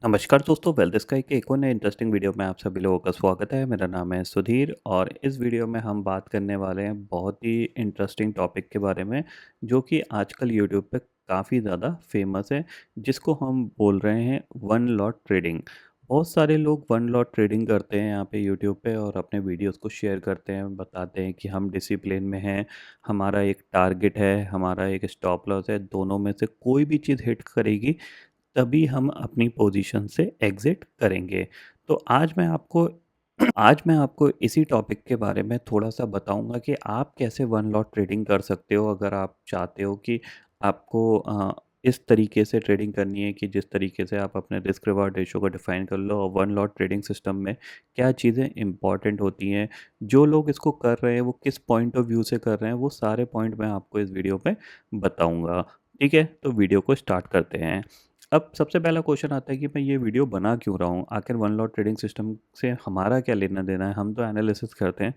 नमस्कार दोस्तों, wealth sky के एक और नए इंटरेस्टिंग वीडियो में आप सभी लोगों का स्वागत है। मेरा नाम है सुधीर और इस वीडियो में हम बात करने वाले हैं बहुत ही इंटरेस्टिंग टॉपिक के बारे में, जो कि आजकल यूट्यूब पे काफ़ी ज़्यादा फेमस है, जिसको हम बोल रहे हैं वन लॉट ट्रेडिंग। बहुत सारे लोग वन लॉट ट्रेडिंग करते हैं यहाँ पे यूट्यूब पे और अपने वीडियोस को शेयर करते हैं, बताते हैं कि हम डिसिप्लिन में हैं, हमारा एक टारगेट है, हमारा एक स्टॉप लॉस है, दोनों में से कोई भी चीज़ हिट करेगी तभी हम अपनी पोजीशन से एग्ज़िट करेंगे। तो आज मैं आपको इसी टॉपिक के बारे में थोड़ा-सा बताऊँगा कि आप कैसे वन लॉट ट्रेडिंग कर सकते हो अगर आप चाहते हो कि आपको इस तरीके से ट्रेडिंग करनी है कि जिस तरीके से आप अपने रिस्क रिवार्ड रेशियो को डिफ़ाइन कर लो और वन लॉट ट्रेडिंग सिस्टम में क्या चीज़ें इम्पॉर्टेंट होती हैं। जो लोग इसको कर रहे हैं वो किस पॉइंट ऑफ व्यू से कर रहे हैं, वो सारे पॉइंट मैं आपको इस वीडियो में बताऊँगा। ठीक है? तो वीडियो को स्टार्ट करते हैं। अब सबसे पहला क्वेश्चन आता है कि मैं ये वीडियो बना क्यों रहा हूँ? आखिर वन लॉट ट्रेडिंग सिस्टम से हमारा क्या लेना-देना है? हम तो एनालिसिस करते हैं।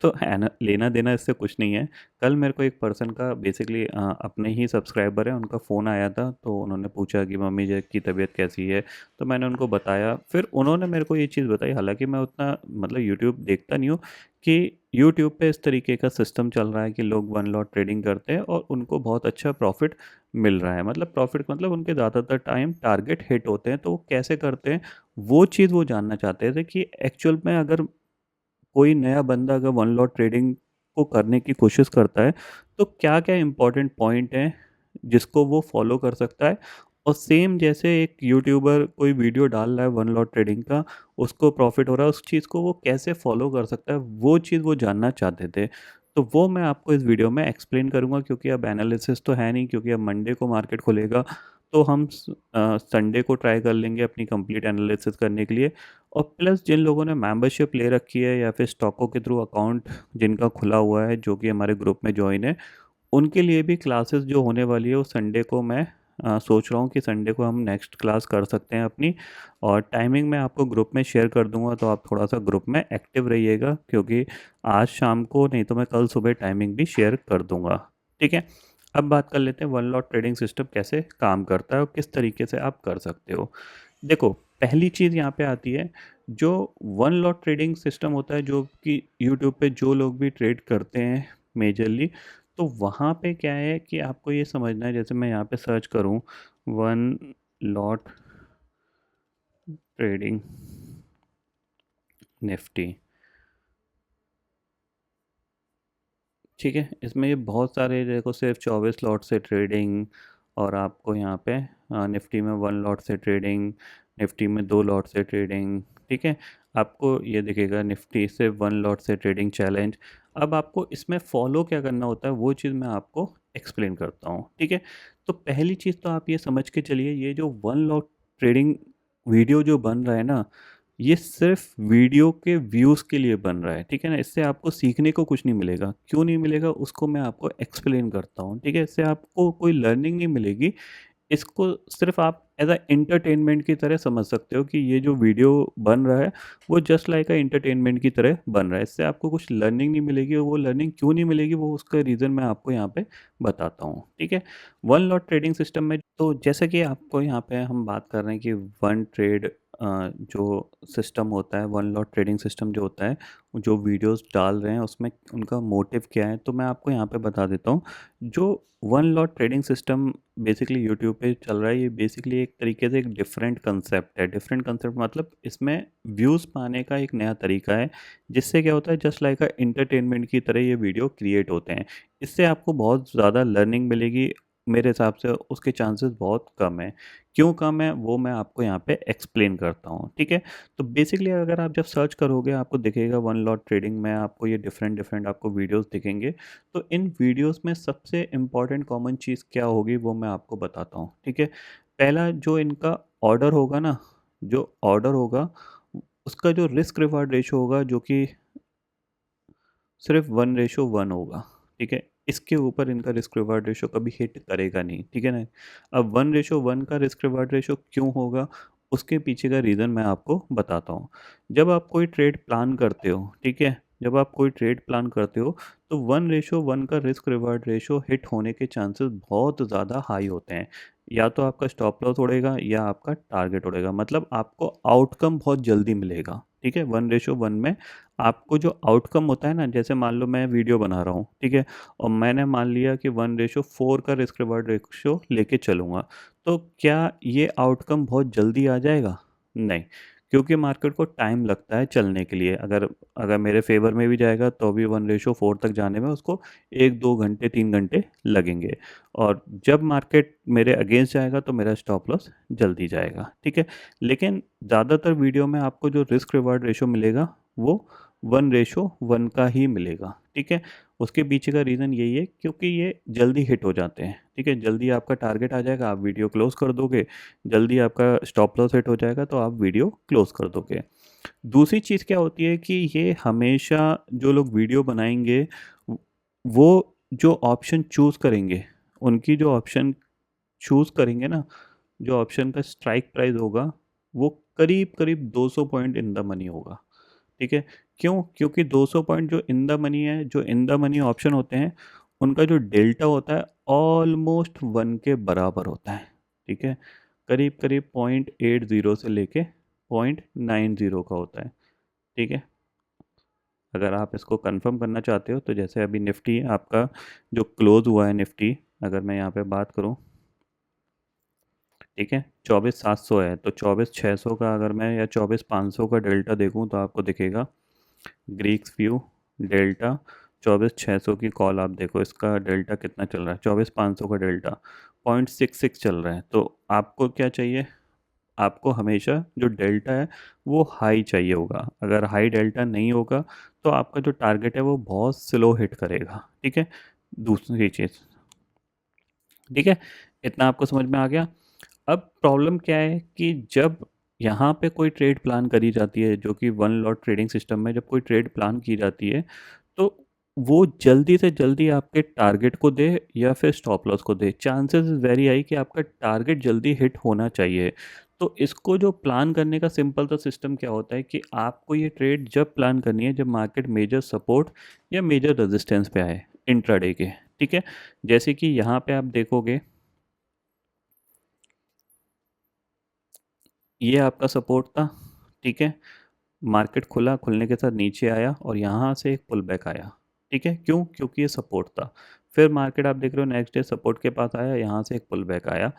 तो एना लेना-देना इससे कुछ नहीं है। कल मेरे को एक पर्सन का बेसिकली अपने ही सब्सक्राइबर है, उनका फ़ोन आया था, तो उन्होंने पूछा कि मम्मी जी की तबीयत कैसी है? तो मैंने उनको बताया। फिर उन्होंने मेरे को ये चीज़ बताई, हालाँकि मैं उतना मतलब यूट्यूब देखता नहीं हूँ, कि यूट्यूब पे इस तरीके का सिस्टम चल रहा है कि लोग वन लॉट ट्रेडिंग करते हैं और उनको बहुत अच्छा प्रॉफ़िट मिल रहा है। मतलब प्रॉफ़िट मतलब उनके ज़्यादातर टाइम टारगेट हिट होते हैं, तो वो कैसे करते हैं, वो चीज़ वो जानना चाहते थे कि एक्चुअल में अगर कोई नया बंदा अगर वन लॉट ट्रेडिंग को करने की कोशिश करता है, तो क्या-क्या इम्पोर्टेंट पॉइंट हैं, जिसको वो फ़ॉलो कर सकता है। और सेम जैसे एक यूट्यूबर कोई वीडियो डाल रहा है वन लॉट ट्रेडिंग का, उसको प्रॉफ़िट हो रहा है, उस चीज़ को वो कैसे फ़ॉलो कर सकता है, वो चीज़ वो जानना चाहते थे। तो वो मैं आपको इस वीडियो में एक्सप्लेन करूँगा, क्योंकि अब एनालिसिस तो है नहीं, क्योंकि अब मंडे को मार्केट खुलेगा, तो हम संडे को ट्राई कर लेंगे अपनी कंप्लीट एनालिसिस करने के लिए। और प्लस जिन लोगों ने मेंबरशिप ले रखी है या फिर स्टॉकों के थ्रू अकाउंट जिनका खुला हुआ है, जो कि हमारे ग्रुप में जॉइन है, उनके लिए भी क्लासेस जो होने वाली है वो संडे को मैं सोच रहा हूँ कि संडे को हम नेक्स्ट क्लास कर सकते हैं अपनी। और टाइमिंग मैं आपको ग्रुप में शेयर कर दूंगा, तो आप थोड़ा सा ग्रुप में एक्टिव रहिएगा, क्योंकि आज शाम को नहीं तो मैं कल सुबह टाइमिंग भी शेयर कर दूंगा। ठीक है? अब बात कर लेते हैं वन लॉट ट्रेडिंग सिस्टम कैसे काम करता है और किस तरीके से आप कर सकते हो। देखो, पहली चीज़ यहाँ पे आती है, जो वन लॉट ट्रेडिंग सिस्टम होता है, जो कि यूट्यूब पे जो लोग भी ट्रेड करते हैं मेजरली, तो वहाँ पे क्या है कि आपको ये समझना है, जैसे मैं यहाँ पे सर्च करूँ वन लॉट ट्रेडिंग निफ्टी, ठीक है? इसमें ये बहुत सारे, देखो, सिर्फ 24 लॉट से ट्रेडिंग, और आपको यहाँ पे निफ्टी में वन लॉट से ट्रेडिंग, निफ्टी में दो लॉट से ट्रेडिंग, ठीक है? आपको ये दिखेगा निफ्टी से वन लॉट से ट्रेडिंग चैलेंज। अब आपको इसमें फॉलो क्या करना होता है, वो चीज़ मैं आपको एक्सप्लेन करता हूँ, ठीक है? तो पहली चीज़ तो आप ये समझ के चलिए, ये जो वन लॉट ट्रेडिंग वीडियो जो बन रहा है ना, ये सिर्फ वीडियो के व्यूज़ के लिए बन रहा है, ठीक है ना? इससे आपको सीखने को कुछ नहीं मिलेगा। क्यों नहीं मिलेगा, उसको मैं आपको एक्सप्लेन करता हूँ, ठीक है? इससे आपको कोई लर्निंग नहीं मिलेगी। इसको सिर्फ आप एज़ अ एंटरटेनमेंट की तरह समझ सकते हो कि ये जो वीडियो बन रहा है, वो जस्ट लाइक अ एंटरटेनमेंट की तरह बन रहा है। इससे आपको कुछ लर्निंग नहीं मिलेगी, और वो लर्निंग क्यों नहीं मिलेगी, वो उसका रीज़न मैं आपको यहाँ पे बताता हूँ, ठीक है? वन लॉट ट्रेडिंग सिस्टम में तो जैसे कि आपको यहाँ पे हम बात कर रहे हैं कि वन ट्रेड जो सिस्टम होता है, वन लॉट ट्रेडिंग सिस्टम जो होता है, जो वीडियोज़ डाल रहे हैं उसमें उनका मोटिव क्या है, तो मैं आपको यहाँ पे बता देता हूँ। जो one lot trading system basically YouTube पे चल रहा है, ये बेसिकली एक तरीके से एक डिफरेंट कंसेप्ट है। डिफरेंट कंसेप्ट मतलब इसमें व्यूज़ पाने का एक नया तरीका है, जिससे क्या होता है, जस्ट लाइक अ एंटरटेनमेंट की तरह ये वीडियो क्रिएट होते हैं। इससे आपको बहुत ज़्यादा लर्निंग मिलेगी, मेरे हिसाब से उसके चांसेस बहुत कम है। क्यों कम है, वो मैं आपको यहाँ पे एक्सप्लेन करता हूँ, ठीक है? तो बेसिकली अगर आप जब सर्च करोगे, आपको दिखेगा वन लॉट ट्रेडिंग में, आपको ये डिफरेंट डिफरेंट आपको वीडियोज़ दिखेंगे। तो इन वीडियोस में सबसे इम्पॉर्टेंट कॉमन चीज़ क्या होगी, वो मैं आपको बताता हूँ, ठीक है? पहला जो इनका ऑर्डर होगा ना, जो ऑर्डर होगा, उसका जो रिस्क रिवार्ड रेशो होगा, जो कि सिर्फ 1:1 होगा, ठीक है? इसके ऊपर इनका रिस्क रिवार्ड रेशो कभी हिट करेगा नहीं, ठीक है ना? अब 1:1 का रिस्क रिवार्ड रेशो क्यों होगा, उसके पीछे का रीज़न मैं आपको बताता हूँ। जब आप कोई ट्रेड प्लान करते हो, ठीक है? जब आप कोई ट्रेड प्लान करते हो तो 1:1 का रिस्क रिवार्ड रेशो हिट होने के चांसेस बहुत ज़्यादा हाई होते हैं। या तो आपका स्टॉप लॉस उड़ेगा या आपका टारगेट उड़ेगा, मतलब आपको आउटकम बहुत जल्दी मिलेगा। ठीक है, 1:1 में आपको जो आउटकम होता है ना, जैसे मान लो मैं वीडियो बना रहा हूँ, ठीक है, और मैंने मान लिया कि 1:4 का रिस्क रिवार्ड रेशो लेके चलूँगा, तो क्या ये आउटकम बहुत जल्दी आ जाएगा? नहीं, क्योंकि मार्केट को टाइम लगता है चलने के लिए। अगर अगर मेरे फेवर में भी जाएगा तो भी 1:4 तक जाने में उसको 1-2 घंटे 3 घंटे लगेंगे, और जब मार्केट मेरे अगेंस्ट जाएगा तो मेरा स्टॉप लॉस जल्दी जाएगा। ठीक है, लेकिन ज़्यादातर वीडियो में आपको जो रिस्क रिवार्ड रेशो मिलेगा वो 1:1 का ही मिलेगा। ठीक है, उसके पीछे का रीज़न यही है क्योंकि ये जल्दी हिट हो जाते हैं। ठीक है, जल्दी आपका टारगेट आ जाएगा, आप वीडियो क्लोज कर दोगे, जल्दी आपका स्टॉप लॉस हिट हो जाएगा तो आप वीडियो क्लोज कर दोगे। दूसरी चीज़ क्या होती है कि ये हमेशा जो लोग वीडियो बनाएंगे वो जो ऑप्शन चूज़ करेंगे, उनकी जो ऑप्शन चूज़ करेंगे ना, जो ऑप्शन का स्ट्राइक प्राइस होगा वो करीब करीब 200 पॉइंट इन द मनी होगा। ठीक है, क्यों? क्योंकि 200 पॉइंट जो इन द मनी है, जो इन द मनी ऑप्शन होते हैं, उनका जो डेल्टा होता है ऑलमोस्ट 1 के बराबर होता है। ठीक है, करीब करीब 0.80 से लेके 0.90 का होता है। ठीक है, अगर आप इसको कंफर्म करना चाहते हो तो जैसे अभी निफ्टी आपका जो क्लोज हुआ है, निफ्टी अगर मैं यहाँ पे बात करूँ, ठीक है, 24,700 है, तो 24,600 का अगर मैं या 24,500 का डेल्टा देखूँ तो आपको दिखेगा ग्रीक्स व्यू डेल्टा 24,600 की कॉल। आप देखो इसका डेल्टा कितना चल रहा है, 24,500 का डेल्टा 0.66 चल रहा है। तो आपको क्या चाहिए? आपको हमेशा जो डेल्टा है वो हाई चाहिए होगा। अगर हाई डेल्टा नहीं होगा तो आपका जो टारगेट है वो बहुत स्लो हिट करेगा। ठीक है, दूसरी चीज़, ठीक है, इतना आपको समझ में आ गया। अब प्रॉब्लम क्या है कि जब यहाँ पे कोई ट्रेड प्लान करी जाती है, जो कि वन लॉट ट्रेडिंग सिस्टम में जब कोई ट्रेड प्लान की जाती है, तो वो जल्दी से जल्दी आपके टारगेट को दे या फिर स्टॉप लॉस को दे। चांसेस वेरी हाई कि आपका टारगेट जल्दी हिट होना चाहिए। तो इसको जो प्लान करने का सिंपल सा सिस्टम क्या होता है कि आपको ये ट्रेड जब प्लान करनी है जब मार्केट मेजर सपोर्ट या मेजर रेजिस्टेंस पे आए इंट्राडे के। ठीक है, जैसे कि यहाँ पे आप देखोगे ये आपका सपोर्ट था। ठीक है, मार्केट खुला, खुलने के साथ नीचे आया और यहाँ से एक पुल बैक आया। ठीक है, क्यों? क्योंकि ये सपोर्ट था। फिर मार्केट आप देख रहे हो नेक्स्ट डे सपोर्ट के पास आया, यहाँ से एक पुल बैक आया।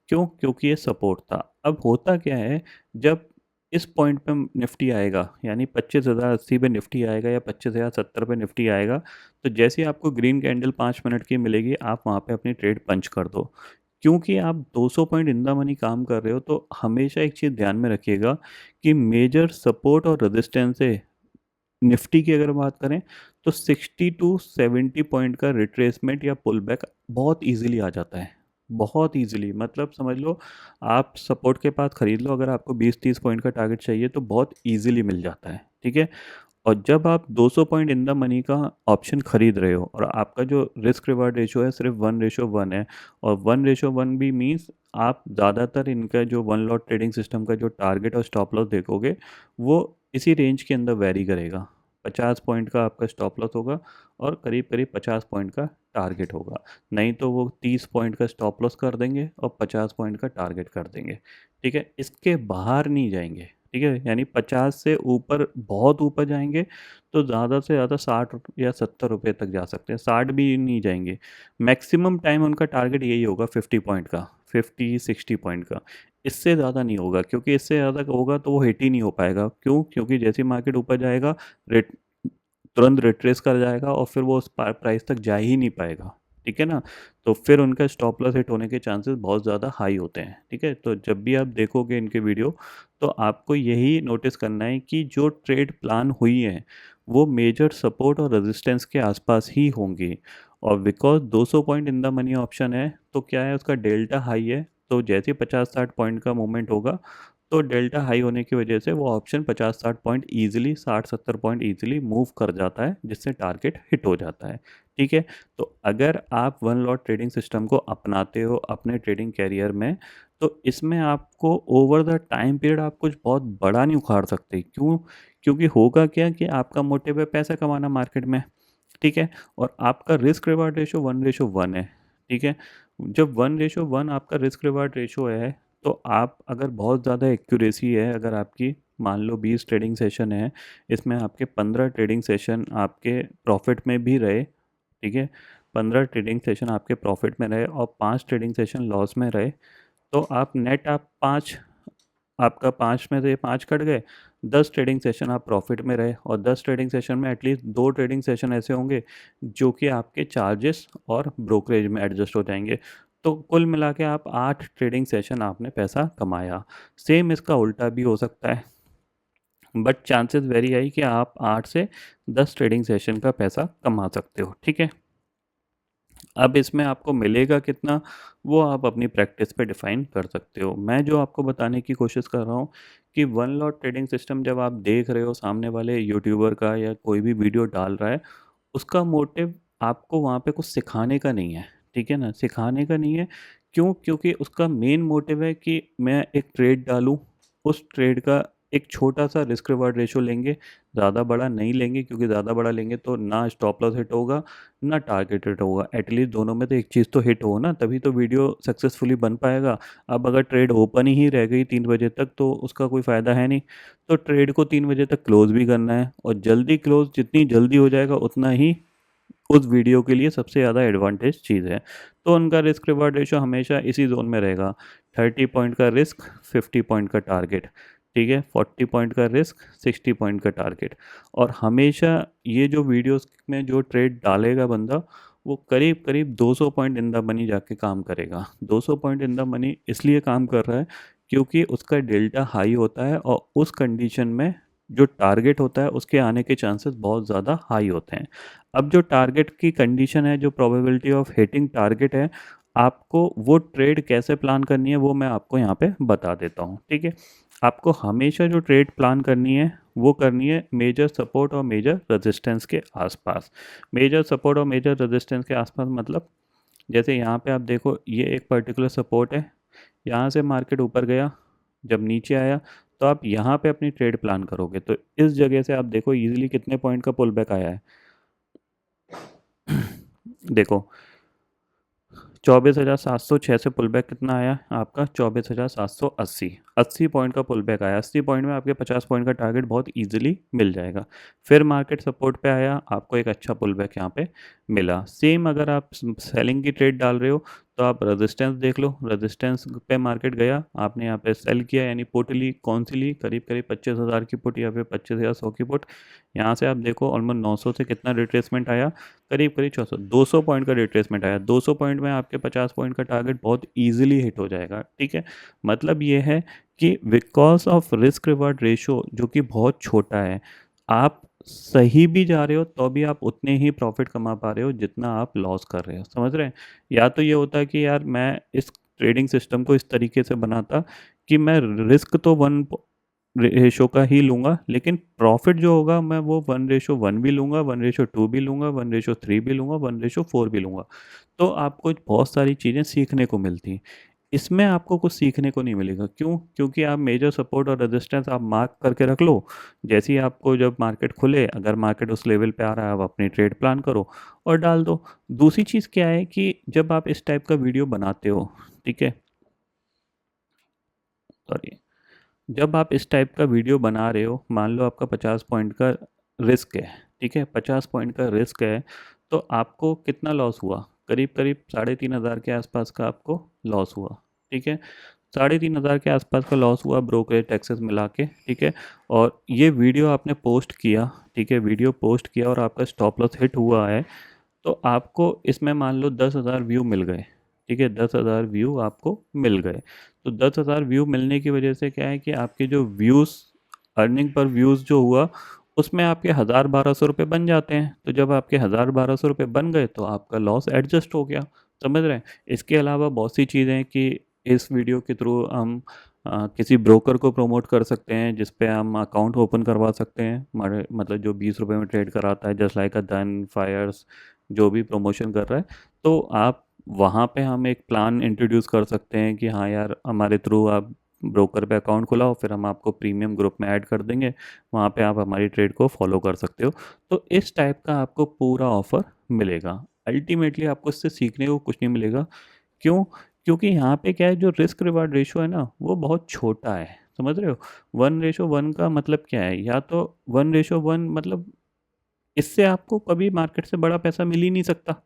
क्यों? क्योंकि ये सपोर्ट था। अब होता क्या है, जब इस पॉइंट पे निफ्टी आएगा, यानी 25,080 पे निफ्टी आएगा या 25,070 पे निफ्टी आएगा, तो जैसे ही आपको ग्रीन कैंडल 5 मिनट की मिलेगी आप वहाँ पे अपनी ट्रेड पंच कर दो। क्योंकि आप 200 पॉइंट इन द मनी काम कर रहे हो, तो हमेशा एक चीज़ ध्यान में रखिएगा कि मेजर सपोर्ट और रेजिस्टेंस है निफ्टी की अगर बात करें तो 60 to 70 पॉइंट का रिट्रेसमेंट या पुल बैक बहुत इजीली आ जाता है। बहुत इजीली, मतलब समझ लो आप सपोर्ट के पास खरीद लो, अगर आपको 20-30 पॉइंट का टारगेट चाहिए तो बहुत इजीली मिल जाता है। ठीक है, और जब आप 200 पॉइंट इन द मनी का ऑप्शन खरीद रहे हो और आपका जो रिस्क रिवार्ड रेशो है सिर्फ 1:1 है, और 1:1 भी मीन्स आप ज़्यादातर इनका जो वन लॉट ट्रेडिंग सिस्टम का जो टारगेट और स्टॉप लॉस देखोगे वो इसी रेंज के अंदर वेरी करेगा। 50 पॉइंट का आपका स्टॉप लॉस होगा और करीब करीब 50 पॉइंट का टारगेट होगा। नहीं तो वो 30 पॉइंट का स्टॉप लॉस कर देंगे और 50 पॉइंट का टारगेट कर देंगे। ठीक है, इसके बाहर नहीं जाएंगे। ठीक है, यानी 50 से ऊपर, बहुत ऊपर जाएंगे तो ज़्यादा से ज़्यादा 60 या 70 रुपये तक जा सकते हैं, 60 भी नहीं जाएंगे। मैक्सिमम टाइम उनका टारगेट यही होगा 50 पॉइंट का, 50-60 पॉइंट का। इससे ज़्यादा नहीं होगा, क्योंकि इससे ज़्यादा होगा तो वो हिट ही नहीं हो पाएगा। क्यों? क्योंकि जैसे मार्केट ऊपर जाएगा रेट तुरंत रिट्रेस कर जाएगा और फिर वो उस प्राइस तक जा ही नहीं पाएगा। ठीक है ना, तो फिर उनका स्टॉप लॉस हिट होने के चांसेस बहुत ज़्यादा हाई होते हैं। ठीक है, तो जब भी आप देखोगे इनके वीडियो तो आपको यही नोटिस करना है कि जो ट्रेड प्लान हुई है वो मेजर सपोर्ट और रेजिस्टेंस के आसपास ही होंगी। और because 200 point in the money option है तो क्या है, उसका डेल्टा हाई है, तो जैसे 50-60 पॉइंट का मूवमेंट होगा तो डेल्टा हाई होने की वजह से वो option 50-60 point easily, 60-70 point easily move कर जाता है, जिससे टारगेट हिट हो जाता है। ठीक है, तो अगर आप वन लॉट ट्रेडिंग सिस्टम को अपनाते हो अपने ट्रेडिंग कैरियर में तो इसमें आपको ओवर द टाइम पीरियड आप कुछ बहुत बड़ा नहीं उखाड़ सकते। क्यों? क्योंकि होगा क्या कि आपका मोटिव है पैसा कमाना मार्केट में, ठीक है, और आपका रिस्क रिवार्ड रेशो 1:1 है, ठीक है। जब 1:1 आपका रिस्क रिवार्ड रेशो है, तो आप अगर बहुत ज़्यादा एक्यूरेसी है, अगर आपकी मान लो 20 ट्रेडिंग सेशन है, इसमें आपके 15 ट्रेडिंग सेशन आपके प्रॉफिट में भी रहे, ठीक है, 15 ट्रेडिंग सेशन आपके प्रॉफिट में रहे और 5 ट्रेडिंग सेशन लॉस में रहे, तो आप नेट आप 5, आपका 5 में से 5 कट गए, 10 ट्रेडिंग सेशन आप प्रॉफिट में रहे और 10 ट्रेडिंग सेशन में एटलीस्ट 2 ट्रेडिंग सेशन ऐसे होंगे जो कि आपके चार्जेस और ब्रोकरेज में एडजस्ट हो जाएंगे। तो कुल मिला के आप 8 ट्रेडिंग सेशन आपने पैसा कमाया। सेम इसका उल्टा भी हो सकता है, बट चांसेस वेरी हाई कि आप 8 से 10 ट्रेडिंग सेशन का पैसा कमा सकते हो, ठीक है। अब इसमें आपको मिलेगा कितना, वो आप अपनी प्रैक्टिस पे डिफाइन कर सकते हो। मैं जो आपको बताने की कोशिश कर रहा हूँ कि वन लॉट ट्रेडिंग सिस्टम जब आप देख रहे हो सामने वाले यूट्यूबर का या कोई भी वीडियो डाल रहा है, उसका मोटिव आपको वहाँ पे कुछ सिखाने का नहीं है, ठीक है ना, सिखाने का नहीं है। क्यों? क्योंकि उसका मेन मोटिव है कि मैं एक ट्रेड डालूँ, उस ट्रेड का एक छोटा सा रिस्क रिवार्ड रेशो लेंगे, ज़्यादा बड़ा नहीं लेंगे, क्योंकि ज़्यादा बड़ा लेंगे तो ना स्टॉप लॉस हिट होगा ना टारगेट हिट होगा। एटलीस्ट दोनों में तो एक चीज़ तो हिट हो ना, तभी तो वीडियो सक्सेसफुली बन पाएगा। अब अगर ट्रेड ओपन ही रह गई 3 बजे तक तो उसका कोई फ़ायदा है नहीं। तो ट्रेड को 3 बजे तक क्लोज भी करना है, और जल्दी क्लोज जितनी जल्दी हो जाएगा उतना ही उस वीडियो के लिए सबसे ज़्यादा एडवांटेज चीज़ है। तो उनका रिस्क रिवार्ड रेशो हमेशा इसी जोन में रहेगा, 30 पॉइंट का रिस्क, 50 पॉइंट का टारगेट, ठीक है, 40 पॉइंट का रिस्क, 60 पॉइंट का टारगेट। और हमेशा ये जो वीडियोस में जो ट्रेड डालेगा बंदा, वो करीब करीब 200 पॉइंट इन द मनी जाके काम करेगा। 200 पॉइंट इन द मनी इसलिए काम कर रहा है क्योंकि उसका डेल्टा हाई होता है, और उस कंडीशन में जो टारगेट होता है उसके आने के चांसेस बहुत ज़्यादा हाई होते हैं। अब जो टारगेट की कंडीशन है, जो प्रोबेबिलिटी ऑफ हिटिंग टारगेट है, आपको वो ट्रेड कैसे प्लान करनी है वो मैं आपको यहाँ पे बता देता हूँ, ठीक है। आपको हमेशा जो ट्रेड प्लान करनी है वो करनी है मेजर सपोर्ट और मेजर रेजिस्टेंस के आसपास। मेजर सपोर्ट और मेजर रेजिस्टेंस के आसपास मतलब, जैसे यहाँ पे आप देखो ये एक पर्टिकुलर सपोर्ट है, यहाँ से मार्केट ऊपर गया, जब नीचे आया तो आप यहाँ पे अपनी ट्रेड प्लान करोगे, तो इस जगह से आप देखो इजीली कितने पॉइंट का पुल बैक आया है। देखो 24,706 से पुल बैक कितना आया आपका, 24,780, 80 पॉइंट का पुल बैक आया। 80 पॉइंट में आपके 50 पॉइंट का टारगेट बहुत इजीली मिल जाएगा। फिर मार्केट सपोर्ट पे आया, आपको एक अच्छा पुल बैक यहाँ पे मिला। सेम अगर आप सेलिंग की ट्रेड डाल रहे हो तो आप रेजिस्टेंस देख लो, रेजिस्टेंस पे मार्केट गया, आपने यहाँ पे सेल किया, यानी पुट ली, कौन सी ली, करीब करीब 25,000 की पुट या फिर 25,100 की पुट। यहाँ से आप देखो ऑलमोस्ट 900 से कितना रिट्रेसमेंट आया, करीब करीब 400, 200 पॉइंट का रिट्रेसमेंट आया। 200 पॉइंट में आपके 50 पॉइंट का टारगेट बहुत इजीली हिट हो जाएगा, ठीक है। मतलब ये है कि because of risk reward ratio जो कि बहुत छोटा है, आप सही भी जा रहे हो तो भी आप उतने ही प्रॉफिट कमा पा रहे हो जितना आप लॉस कर रहे हो, समझ रहे हैं। या तो ये होता है कि यार मैं इस ट्रेडिंग सिस्टम को इस तरीके से बनाता कि मैं रिस्क तो 1 रेशो का ही लूँगा, लेकिन प्रॉफिट जो होगा मैं वो 1:1 भी लूँगा, 1:2 भी लूँगा, 1:3 भी लूँगा, 1:4 भी लूँगा। तो आपको बहुत सारी चीज़ें सीखने को मिलती हैं। इसमें आपको कुछ सीखने को नहीं मिलेगा, क्यों? क्योंकि आप मेजर सपोर्ट और रेजिस्टेंस आप मार्क करके रख लो। जैसे ही आपको जब मार्केट खुले, अगर मार्केट उस लेवल पे आ रहा है, आप अपनी ट्रेड प्लान करो और डाल दो। दूसरी चीज़ क्या है कि जब आप इस टाइप का वीडियो बनाते हो, ठीक है, सॉरी, जब आप इस टाइप का वीडियो बना रहे हो, मान लो आपका 50 पॉइंट का रिस्क है, ठीक है, 50 पॉइंट का रिस्क है, तो आपको कितना लॉस हुआ, करीब करीब 3,500 के आसपास का आपको लॉस हुआ, ठीक है। 3,500 के आसपास का लॉस हुआ ब्रोकरेज टैक्सेस मिला के, ठीक है। और ये वीडियो आपने पोस्ट किया, ठीक है, वीडियो पोस्ट किया और आपका स्टॉप लॉस हिट हुआ है, तो आपको इसमें मान लो 10,000 व्यू मिल गए, ठीक है, 10,000 व्यू आपको मिल गए। तो 10,000 व्यू मिलने की वजह से क्या है कि आपके जो व्यूज़, अर्निंग पर व्यूज़ जो हुआ, उसमें आपके 1,000-1,200 रुपये बन जाते हैं। तो जब आपके 1,000-1,200 रुपये बन गए तो आपका लॉस एडजस्ट हो गया, समझ रहे हैं। इसके अलावा बहुत सी चीज़ें हैं कि इस वीडियो के थ्रू हम किसी ब्रोकर को प्रमोट कर सकते हैं, जिस पे हम अकाउंट ओपन करवा सकते हैं, मतलब जो 20 रुपये में ट्रेड कराता है, just like a done fires, जो भी प्रमोशन कर रहा है, तो आप वहाँ पे हम एक प्लान इंट्रोड्यूस कर सकते हैं कि हाँ यार, हमारे थ्रू आप ब्रोकर पे अकाउंट खुलाओ, फिर हम आपको प्रीमियम ग्रुप में ऐड कर देंगे, वहाँ पे आप हमारी ट्रेड को फॉलो कर सकते हो। तो इस टाइप का आपको पूरा ऑफ़र मिलेगा। अल्टीमेटली आपको इससे सीखने को कुछ नहीं मिलेगा। क्यों? क्योंकि यहाँ पे क्या है, जो रिस्क रिवार्ड रेशियो है ना, वो बहुत छोटा है, समझ रहे हो? 1:1 का मतलब क्या है? या तो 1:1 मतलब इससे आपको कभी मार्केट से बड़ा पैसा मिल ही नहीं सकता।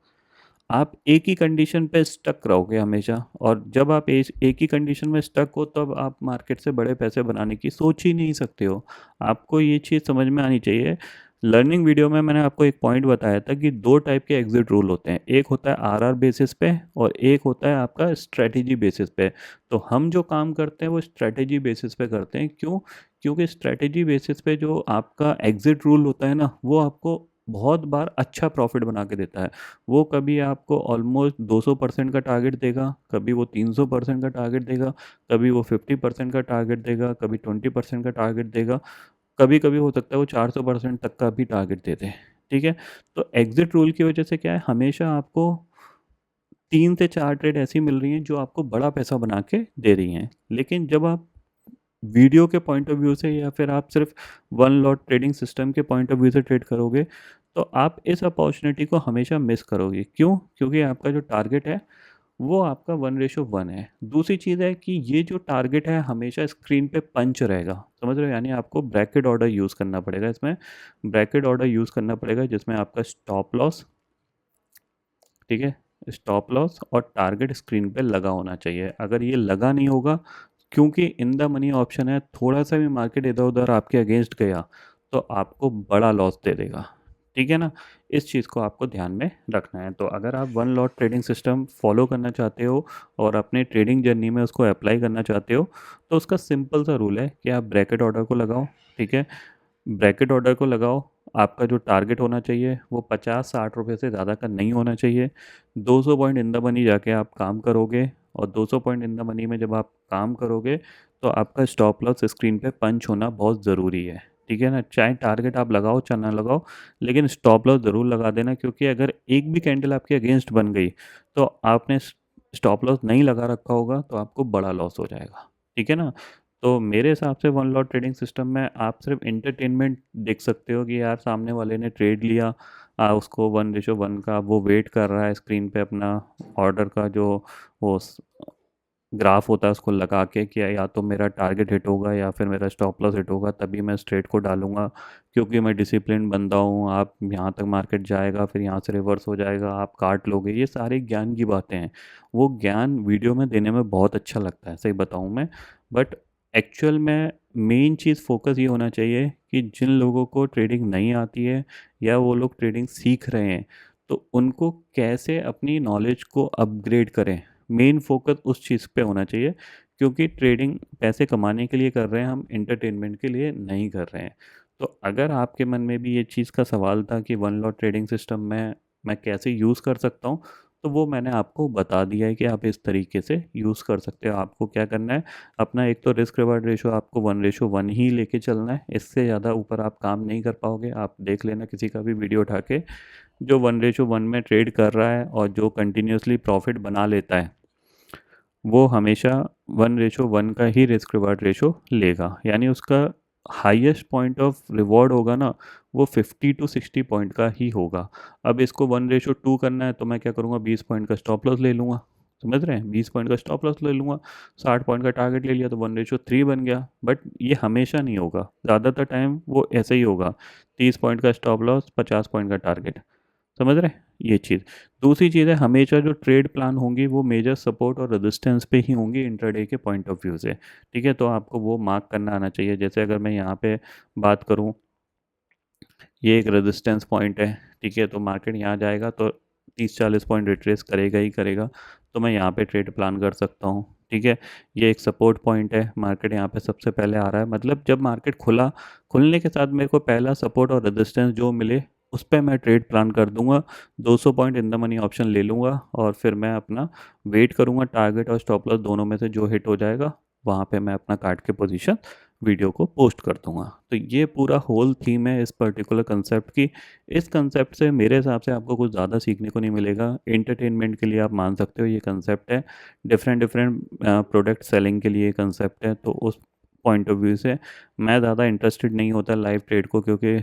आप एक ही कंडीशन पे स्टक रहोगे हमेशा, और जब आप एक ही कंडीशन में स्टक हो तब आप मार्केट से बड़े पैसे बनाने की सोच ही नहीं सकते हो। आपको ये चीज़ समझ में आनी चाहिए। लर्निंग वीडियो में मैंने आपको एक पॉइंट बताया था कि दो टाइप के एग्जिट रूल होते हैं, एक होता है आरआर बेसिस पे और एक होता है आपका स्ट्रेटेजी बेसिस पे। तो हम जो काम करते हैं वो स्ट्रेटेजी बेसिस पे करते हैं। क्यों? क्योंकि स्ट्रेटेजी बेसिस पे जो आपका एग्जिट रूल होता है ना, वो आपको बहुत बार अच्छा प्रॉफिट बना के देता है। वो कभी आपको ऑलमोस्ट 200% का टारगेट देगा, कभी वो 300% का टारगेट देगा, कभी वो 50% का टारगेट देगा, कभी 20% का टारगेट देगा, कभी कभी हो सकता है वो 400% तक का भी टारगेट दे दे। ठीक है? तो एग्जिट रूल की वजह से क्या है, हमेशा आपको 3 से 4 ट्रेड ऐसी मिल रही हैं जो आपको बड़ा पैसा बना के दे रही हैं। लेकिन जब आप वीडियो के पॉइंट ऑफ व्यू से या फिर आप सिर्फ वन लॉट ट्रेडिंग सिस्टम के पॉइंट ऑफ व्यू से ट्रेड करोगे, तो आप इस अपॉर्चुनिटी को हमेशा मिस करोगे। क्यों? क्योंकि आपका जो टारगेट है वो आपका 1:1 है। दूसरी चीज़ है कि ये जो टारगेट है हमेशा स्क्रीन पे पंच रहेगा, समझ रहे हो? यानी आपको ब्रैकेट ऑर्डर यूज़ करना पड़ेगा इसमें। ब्रैकेट ऑर्डर यूज़ करना पड़ेगा जिसमें आपका स्टॉप लॉस, ठीक है, स्टॉप लॉस और टारगेट स्क्रीन पे लगा होना चाहिए। अगर ये लगा नहीं होगा, क्योंकि इन द मनी ऑप्शन है, थोड़ा सा भी मार्केट इधर उधर आपके अगेंस्ट गया तो आपको बड़ा लॉस दे देगा। ठीक है ना? इस चीज़ को आपको ध्यान में रखना है। तो अगर आप one lot trading system follow करना चाहते हो और अपने ट्रेडिंग जर्नी में उसको अप्लाई करना चाहते हो, तो उसका सिंपल सा रूल है कि आप ब्रैकेट ऑर्डर को लगाओ। ठीक है? ब्रैकेट ऑर्डर को लगाओ। आपका जो टारगेट होना चाहिए वो 50-60 रुपये से ज़्यादा का नहीं होना चाहिए। 200 पॉइंट इन द मनी जाके आप काम करोगे, और 200 पॉइंट इन द मनी में जब आप काम करोगे तो आपका स्टॉप लॉस स्क्रीन पे पंच होना बहुत ज़रूरी है। ठीक है ना? चाहे टारगेट आप लगाओ चाहे ना लगाओ, लेकिन स्टॉप लॉस ज़रूर लगा देना, क्योंकि अगर एक भी कैंडल आपके अगेंस्ट बन गई तो आपने स्टॉप लॉस नहीं लगा रखा होगा तो आपको बड़ा लॉस हो जाएगा। ठीक है ना? तो मेरे हिसाब से वन लॉट ट्रेडिंग सिस्टम में आप सिर्फ इंटरटेनमेंट देख सकते हो कि यार सामने वाले ने ट्रेड लिया, उसको 1:1 का वो वेट कर रहा है स्क्रीन पे अपना ऑर्डर का जो वो ग्राफ होता है उसको लगा के कि या तो मेरा टारगेट हिट होगा या फिर मेरा स्टॉप लॉस हिट होगा, तभी मैं इस ट्रेड को डालूंगा, क्योंकि मैं डिसिप्लिन बंदा हूँ। आप यहाँ तक मार्केट जाएगा फिर यहाँ से रिवर्स हो जाएगा, आप काट लोगे, ये सारे ज्ञान की बातें हैं। वो ज्ञान वीडियो में देने में बहुत अच्छा लगता है, सही बताऊँ मैं। बट एक्चुअल में मेन चीज़ फोकस ये होना चाहिए कि जिन लोगों को ट्रेडिंग नहीं आती है या वो लोग ट्रेडिंग सीख रहे हैं, तो उनको कैसे अपनी नॉलेज को अपग्रेड करें, मेन फोकस उस चीज़ पे होना चाहिए। क्योंकि ट्रेडिंग पैसे कमाने के लिए कर रहे हैं, हम इंटरटेनमेंट के लिए नहीं कर रहे हैं। तो अगर आपके मन में भी ये चीज़ का सवाल था कि वन लॉट ट्रेडिंग सिस्टम में मैं कैसे यूज़ कर सकता हूँ, तो वो मैंने आपको बता दिया है कि आप इस तरीके से यूज़ कर सकते हो। आपको क्या करना है, अपना एक तो रिस्क रिवार्ड रेशो आपको 1:1 ही लेके चलना है, इससे ज़्यादा ऊपर आप काम नहीं कर पाओगे। आप देख लेना किसी का भी वीडियो उठा के, जो 1:1 में ट्रेड कर रहा है और जो कंटिन्यूसली प्रॉफिट बना लेता है, वो हमेशा 1:1 का ही रिस्क रिवार्ड रेशो लेगा। यानी उसका हाईएस्ट पॉइंट ऑफ रिवॉर्ड होगा ना, वो 50 to 60 पॉइंट का ही होगा। अब इसको 1:2 करना है तो मैं क्या करूँगा, 20 पॉइंट का स्टॉप लॉस ले लूँगा। समझ रहे हैं? 20 पॉइंट का स्टॉप लॉस ले लूँगा, 60 पॉइंट का टारगेट ले लिया तो 1:3 बन गया। बट ये हमेशा नहीं होगा, ज़्यादातर टाइम वो ऐसे ही होगा, 30 पॉइंट का स्टॉप लॉस, 50 पॉइंट का टारगेट। समझ रहे हैं? ये चीज़। दूसरी चीज़ है, हमेशा जो ट्रेड प्लान होंगी वो मेजर सपोर्ट और रेजिस्टेंस पे ही होंगी इंट्राडे के पॉइंट ऑफ व्यू से। ठीक है? तो आपको वो मार्क करना आना चाहिए। जैसे अगर मैं यहाँ पे बात करूँ, ये एक रेजिस्टेंस पॉइंट है। ठीक है? तो मार्केट यहाँ जाएगा तो 30-40 पॉइंट रिट्रेस करेगा ही करेगा, तो मैं यहाँ पे ट्रेड प्लान कर सकता हूँ। ठीक है? ये एक सपोर्ट पॉइंट है, मार्केट यहाँ पे सबसे पहले आ रहा है, मतलब जब मार्केट खुलने के साथ मेरे को पहला सपोर्ट और रेजिस्टेंस जो मिले उस पर मैं ट्रेड प्लान कर दूंगा। 200 point in the money option ले लूँगा और फिर मैं अपना वेट करूँगा, टारगेट और स्टॉप लॉस दोनों में से जो हिट हो जाएगा वहाँ पे मैं अपना काट के पोजीशन वीडियो को पोस्ट कर दूँगा। तो ये पूरा होल थीम है इस पर्टिकुलर कंसेप्ट की। इस कंसेप्ट से मेरे हिसाब से आपको कुछ ज़्यादा सीखने को नहीं मिलेगा। एंटरटेनमेंट के लिए आप मान सकते हो ये कंसेप्ट है। डिफरेंट डिफरेंट प्रोडक्ट सेलिंग के लिए कंसेप्ट है। तो उस पॉइंट ऑफ व्यू से मैं ज़्यादा इंटरेस्टेड नहीं होता लाइव ट्रेड को, क्योंकि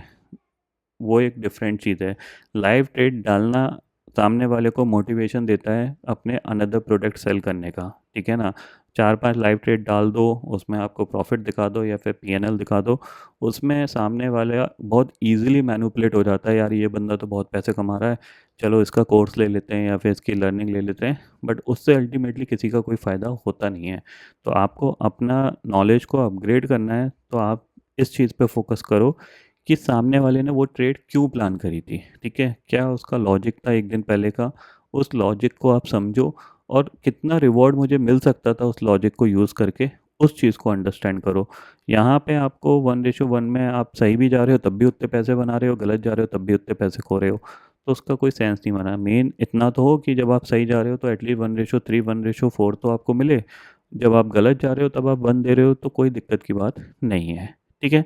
वो एक डिफरेंट चीज़ है। लाइव ट्रेड डालना सामने वाले को मोटिवेशन देता है अपने अनदर प्रोडक्ट सेल करने का, ठीक है ना। 4-5 लाइव ट्रेड डाल दो, उसमें आपको प्रॉफिट दिखा दो या फिर पीएनएल दिखा दो, उसमें सामने वाला बहुत इजीली मैनिपुलेट हो जाता है, यार ये बंदा तो बहुत पैसे कमा रहा है, चलो इसका कोर्स ले लेते हैं या फिर इसकी लर्निंग ले लेते हैं। बट उससे अल्टीमेटली किसी का कोई फ़ायदा होता नहीं है। तो आपको अपना नॉलेज को अपग्रेड करना है, तो आप इस चीज़ पे फोकस करो कि सामने वाले ने वो ट्रेड क्यों प्लान करी थी, ठीक है, क्या उसका लॉजिक था एक दिन पहले का। उस लॉजिक को आप समझो और कितना रिवॉर्ड मुझे मिल सकता था उस लॉजिक को यूज़ करके, उस चीज़ को अंडरस्टैंड करो। यहाँ पे आपको 1:1 में आप सही भी जा रहे हो तब भी उतने पैसे बना रहे हो, गलत जा रहे हो तब भी उतने पैसे खो रहे हो, तो उसका कोई सेंस नहीं बना। मेन इतना तो हो कि जब आप सही जा रहे हो तो एटलीस्ट 1:3 1:4 तो आपको मिले, जब आप गलत जा रहे हो तब आप 1 दे रहे हो तो कोई दिक्कत की बात नहीं है, ठीक है।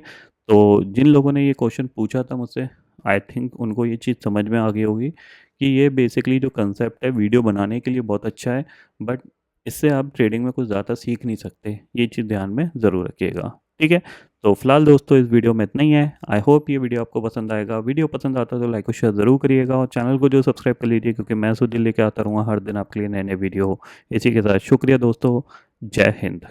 तो जिन लोगों ने ये क्वेश्चन पूछा था मुझसे, आई थिंक उनको ये चीज़ समझ में आ गई होगी कि ये बेसिकली जो कंसेप्ट है वीडियो बनाने के लिए बहुत अच्छा है, बट इससे आप ट्रेडिंग में कुछ ज़्यादा सीख नहीं सकते। ये चीज़ ध्यान में ज़रूर रखिएगा, ठीक है। तो फिलहाल दोस्तों इस वीडियो में इतना ही है। आई होप ये वीडियो आपको पसंद आएगा। वीडियो पसंद आता है तो लाइक और शेयर ज़रूर करिएगा और चैनल को जो सब्सक्राइब कर लीजिए, क्योंकि मैं सुधीर लेके आता रहूँगा हर दिन आपके लिए नए नए वीडियो। इसी के साथ शुक्रिया दोस्तों। जय हिंद।